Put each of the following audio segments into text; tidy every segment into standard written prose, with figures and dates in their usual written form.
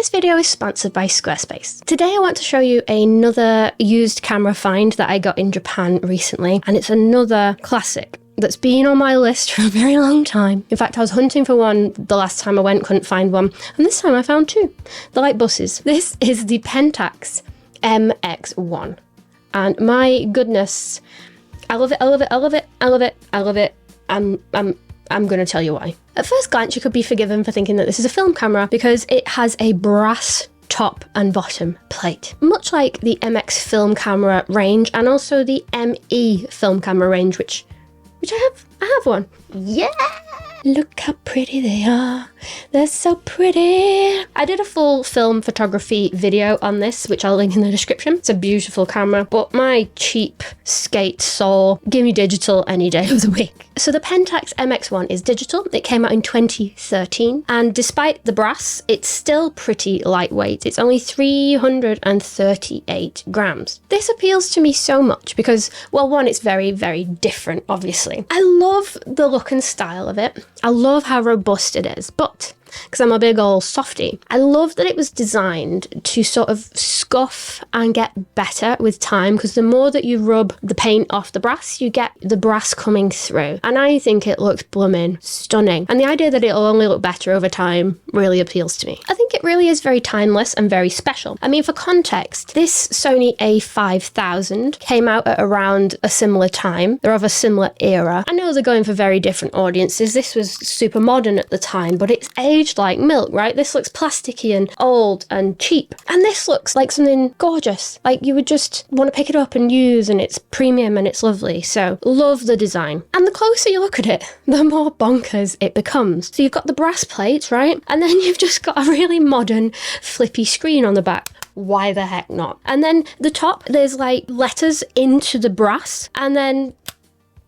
This video is sponsored by Squarespace. Today I want to show you another used camera find that I got in Japan recently, and it's another classic that's been on my list for a very long time. In fact, I was hunting for one the last time I went, couldn't find one, and this time I found two. They're like buses. This is the Pentax MX-1, and my goodness, I love it, I love it, I love it, I love it, I love it. I'm going to tell you why. At first glance, you could be forgiven for thinking that this is a film camera because it has a brass top and bottom plate, much like the MX film camera range and also the ME film camera range, which I have one. Yeah! Look how pretty they are. They're so pretty. I did a full film photography video on this, which I'll link in the description. It's a beautiful camera, but my cheap skate soul, give me digital any day of the week. So the Pentax MX-1 is digital. It came out in 2013, and despite the brass, it's still pretty lightweight. It's only 338 grams. This appeals to me so much because, well, one, it's very, very different, obviously. I love the look and style of it. I love how robust it is, but because I'm a big old softie, I love that it was designed to sort of scuff and get better with time, because the more that you rub the paint off the brass, you get the brass coming through. And I think it looks blooming stunning. And the idea that it'll only look better over time really appeals to me. I think it really is very timeless and very special. I mean, for context, this Sony A5000 came out at around a similar time. They're of a similar era. I know they're going for very different audiences. This was super modern at the time, but it's aged like milk, right? This looks plasticky and old and cheap. And this looks like something gorgeous. Like you would just want to pick it up and use, and it's premium and it's lovely. So love the design. And the closer you look at it, the more bonkers it becomes. So you've got the brass plates, right? And then you've just got a really modern flippy screen on the back. Why the heck not? And then the top, there's like letters into the brass and then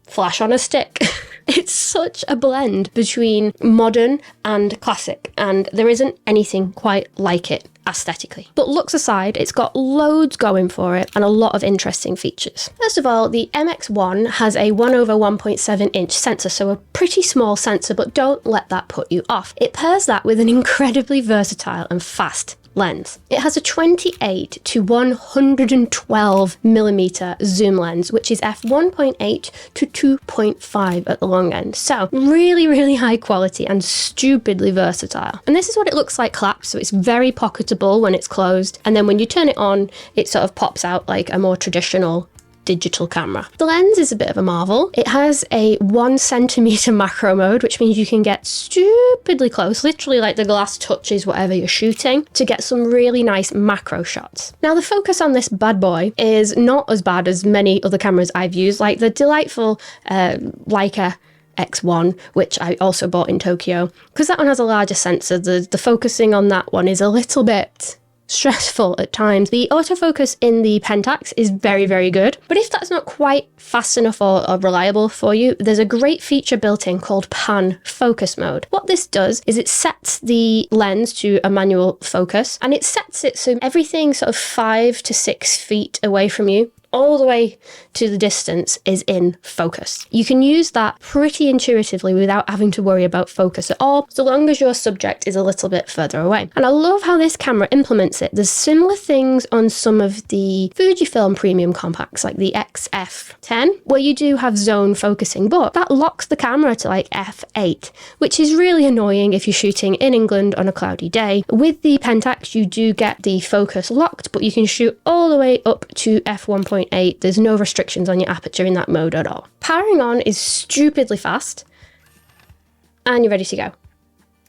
flash on a stick. It's such a blend between modern and classic, and there isn't anything quite like it aesthetically. But looks aside, it's got loads going for it and a lot of interesting features. First of all, the MX-1 has a 1/1.7 inch sensor, so a pretty small sensor, but don't let that put you off. It pairs that with an incredibly versatile and fast lens. It has a 28 to 112 millimeter zoom lens, which is f1.8 to 2.5 at the long end. So really, really high quality and stupidly versatile. And this is what it looks like clapped, so it's very pocketable when it's closed. And then when you turn it on, it sort of pops out like a more traditional digital camera. The lens is a bit of a marvel. It has a 1 centimeter macro mode, which means you can get stupidly close, literally like the glass touches whatever you're shooting, to get some really nice macro shots. Now the focus on this bad boy is not as bad as many other cameras I've used, like the delightful Leica X1, which I also bought in Tokyo, because that one has a larger sensor. The focusing on that one is a little bit stressful at times. The autofocus in the Pentax is very, very good, but if that's not quite fast enough or reliable for you, there's a great feature built in called pan focus mode. What this does is it sets the lens to a manual focus, and it sets it so everything sort of 5 to 6 feet away from you, all the way to the distance, is in focus. You can use that pretty intuitively without having to worry about focus at all, so long as your subject is a little bit further away. And I love how this camera implements it. There's similar things on some of the Fujifilm premium compacts, like the XF10, where you do have zone focusing, but that locks the camera to like f8, which is really annoying if you're shooting in England on a cloudy day. With the Pentax, you do get the focus locked, but you can shoot all the way up to f1.8. There's no restrictions on your aperture in that mode at all. Powering on is stupidly fast, and you're ready to go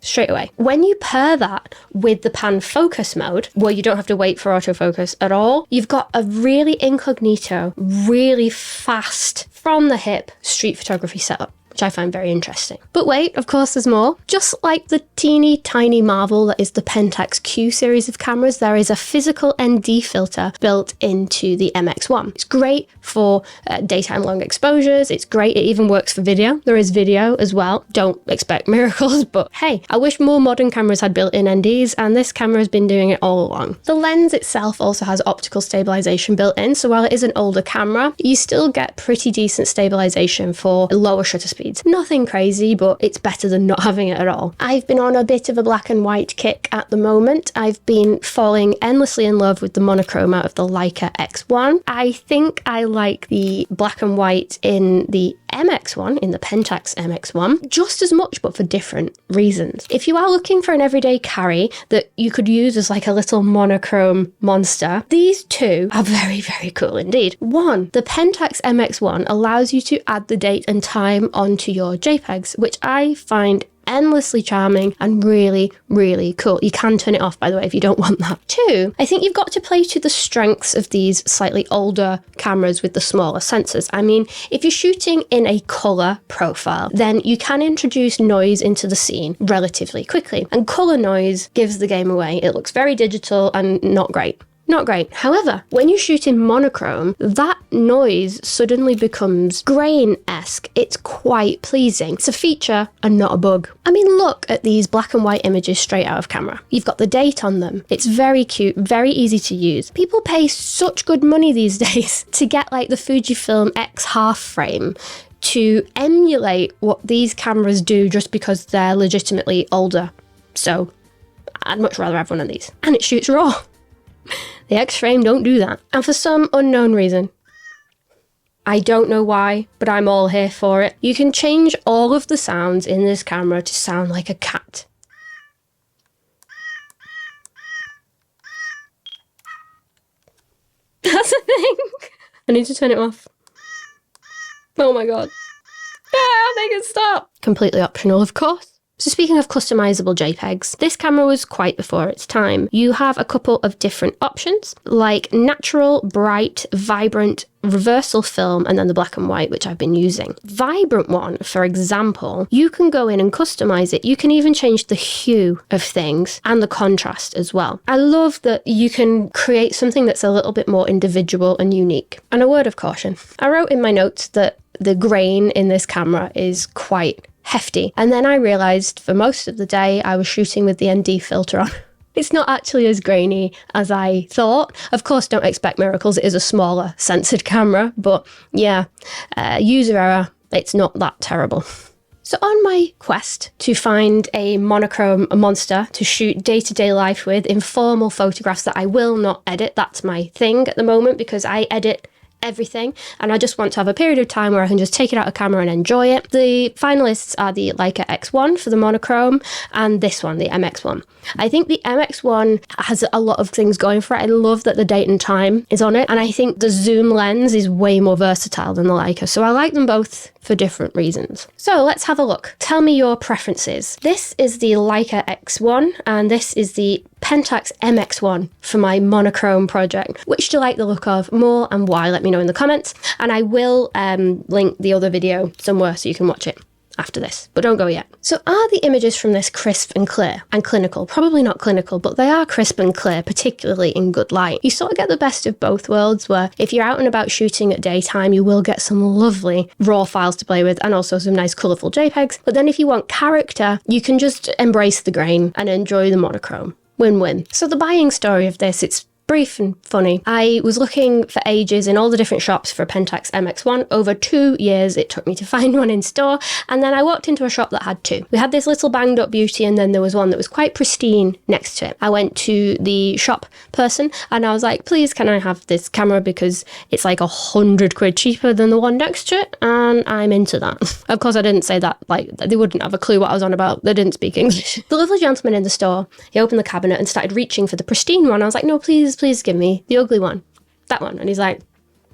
straight away. When you pair that with the pan focus mode, where you don't have to wait for autofocus at all, you've got a really incognito, really fast, from the hip street photography setup, which I find very interesting. But wait, of course there's more. Just like the teeny tiny marvel that is the Pentax Q series of cameras, there is a physical ND filter built into the MX-1. It's great for daytime long exposures. It's great, it even works for video. There is video as well. Don't expect miracles, but hey, I wish more modern cameras had built-in NDs, and this camera has been doing it all along. The lens itself also has optical stabilization built in, so while it is an older camera, you still get pretty decent stabilization for lower shutter speed. speeds. Nothing crazy, but it's better than not having it at all. I've been on a bit of a black and white kick at the moment. I've been falling endlessly in love with the monochrome out of the Leica X1. I think I like the black and white in the MX-1, in the Pentax MX-1, just as much, but for different reasons. If you are looking for an everyday carry that you could use as like a little monochrome monster, these two are very, very cool indeed. One, the Pentax MX-1 allows you to add the date and time onto your JPEGs, which I find endlessly charming and really, really cool. You can turn it off, by the way, if you don't want that. Two, I think you've got to play to the strengths of these slightly older cameras with the smaller sensors. I mean, if you're shooting in a colour profile, then you can introduce noise into the scene relatively quickly. And colour noise gives the game away. It looks very digital and not great. Not great. However, when you shoot in monochrome, that noise suddenly becomes grain-esque. It's quite pleasing. It's a feature and not a bug. I mean, look at these black and white images straight out of camera. You've got the date on them. It's very cute, very easy to use. People pay such good money these days to get like the Fujifilm X half frame to emulate what these cameras do just because they're legitimately older. So I'd much rather have one of these. And it shoots RAW. The X-Frame don't do that. And for some unknown reason, I don't know why, but I'm all here for it, you can change all of the sounds in this camera to sound like a cat. That's a thing. I need to turn it off. Oh my god. Yeah, make it stop. Completely optional, of course. So speaking of customizable JPEGs, this camera was quite before its time. You have a couple of different options, like natural, bright, vibrant, reversal film, and then the black and white, which I've been using. Vibrant one, for example, you can go in and customize it. You can even change the hue of things and the contrast as well. I love that you can create something that's a little bit more individual and unique. And a word of caution. I wrote in my notes that the grain in this camera is quite hefty. And then I realised for most of the day I was shooting with the ND filter on. It's not actually as grainy as I thought. Of course, don't expect miracles. It is a smaller censored camera, but yeah, user error, it's not that terrible. So on my quest to find a monochrome monster to shoot day-to-day life with, informal photographs that I will not edit, that's my thing at the moment because I edit everything and I just want to have a period of time where I can just take it out of camera and enjoy it. The finalists are the Leica X1 for the monochrome and this one, the MX1. I think the MX1 has a lot of things going for it. I love that the date and time is on it, and I think the zoom lens is way more versatile than the Leica, so I like them both for different reasons. So let's have a look. Tell me your preferences. This is the Leica X1 and this is the Pentax MX-1 for my monochrome project. Which do you like the look of more and why? Let me know in the comments, and I will link the other video somewhere so you can watch it after this, but don't go yet. So are the images from this crisp and clear and clinical? Probably not clinical, but they are crisp and clear, particularly in good light. You sort of get the best of both worlds, where if you're out and about shooting at daytime, you will get some lovely raw files to play with and also some nice colourful JPEGs. But then if you want character, you can just embrace the grain and enjoy the monochrome. Win-win. So the buying story of this, it's brief and funny. I was looking for ages in all the different shops for a Pentax MX-1. Over 2 years it took me to find one in store, and then I walked into a shop that had two. We had this little banged up beauty, and then there was one that was quite pristine next to it. I went to the shop person and I was like, please can I have this camera because it's like £100 cheaper than the one next to it, and I'm into that. Of course I didn't say that, like they wouldn't have a clue what I was on about. They didn't speak English. The lovely gentleman in the store, he opened the cabinet and started reaching for the pristine one. I was like, no, please give me the ugly one, that one. And he's like,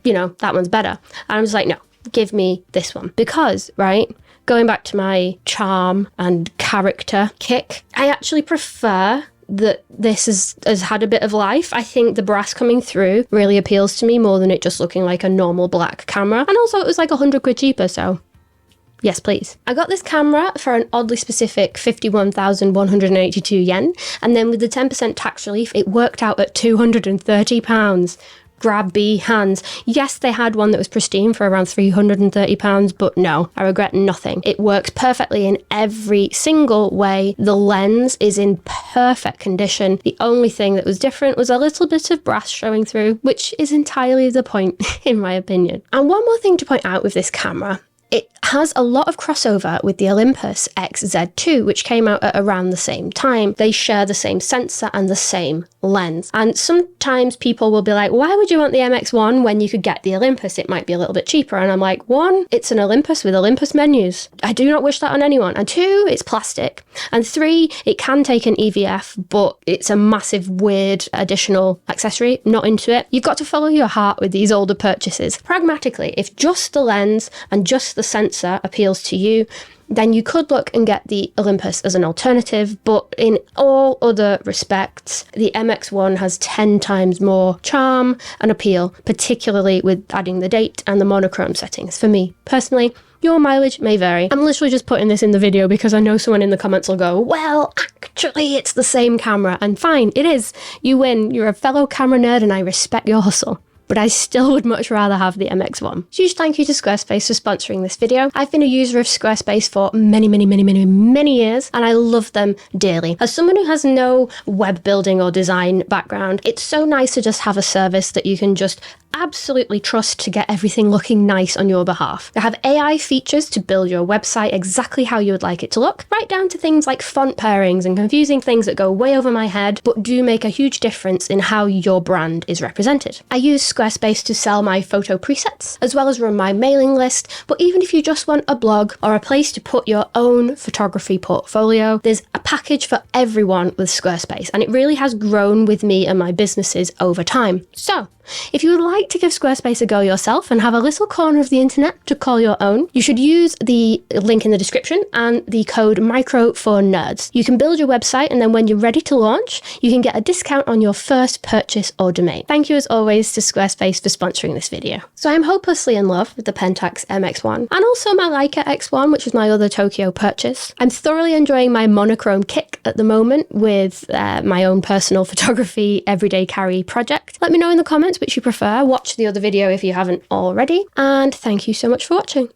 you know, that one's better. And I'm just like, no, give me this one. Because, right, going back to my charm and character kick, I actually prefer that this has had a bit of life. I think the brass coming through really appeals to me more than it just looking like a normal black camera. And also it was like £100 cheaper, so yes, please. I got this camera for an oddly specific 51,182 yen, and then with the 10% tax relief, it worked out at £230. Grab B hands. Yes, they had one that was pristine for around £330, but no, I regret nothing. It works perfectly in every single way. The lens is in perfect condition. The only thing that was different was a little bit of brass showing through, which is entirely the point, in my opinion. And one more thing to point out with this camera It has a lot of crossover with the Olympus XZ2, which came out at around the same time. They share the same sensor and the same lens. And sometimes people will be like, why would you want the MX-1 when you could get the Olympus? It might be a little bit cheaper. And I'm like, one, it's an Olympus with Olympus menus. I do not wish that on anyone. And two, it's plastic. And three, it can take an EVF, but it's a massive, weird additional accessory. Not into it. You've got to follow your heart with these older purchases. Pragmatically, if just the lens and just the sensor appeals to you, then you could look and get the Olympus as an alternative, but in all other respects, the MX-1 has 10 times more charm and appeal, particularly with adding the date and the monochrome settings. For me, personally, your mileage may vary. I'm literally just putting this in the video because I know someone in the comments will go, well, actually, it's the same camera. And fine, it is. You win. You're a fellow camera nerd and I respect your hustle. But I still would much rather have the MX-1. Huge thank you to Squarespace for sponsoring this video. I've been a user of Squarespace for many years, and I love them dearly. As someone who has no web building or design background, it's so nice to just have a service that you can just absolutely trust to get everything looking nice on your behalf. They have AI features to build your website exactly how you would like it to look, right down to things like font pairings and confusing things that go way over my head, but do make a huge difference in how your brand is represented. I use Squarespace to sell my photo presets, as well as run my mailing list, but even if you just want a blog or a place to put your own photography portfolio, there's a package for everyone with Squarespace, and it really has grown with me and my businesses over time. So, if you would like to give Squarespace a go yourself and have a little corner of the internet to call your own, you should use the link in the description and the code MICRO4NERDS. You can build your website, and then when you're ready to launch, you can get a discount on your first purchase or domain. Thank you as always to Squarespace for sponsoring this video. So I'm hopelessly in love with the Pentax MX-1 and also my Leica X1, which is my other Tokyo purchase. I'm thoroughly enjoying my monochrome kick at the moment with my own personal photography everyday carry project. Let me know in the comments which you prefer. Watch the other video if you haven't already, and thank you so much for watching.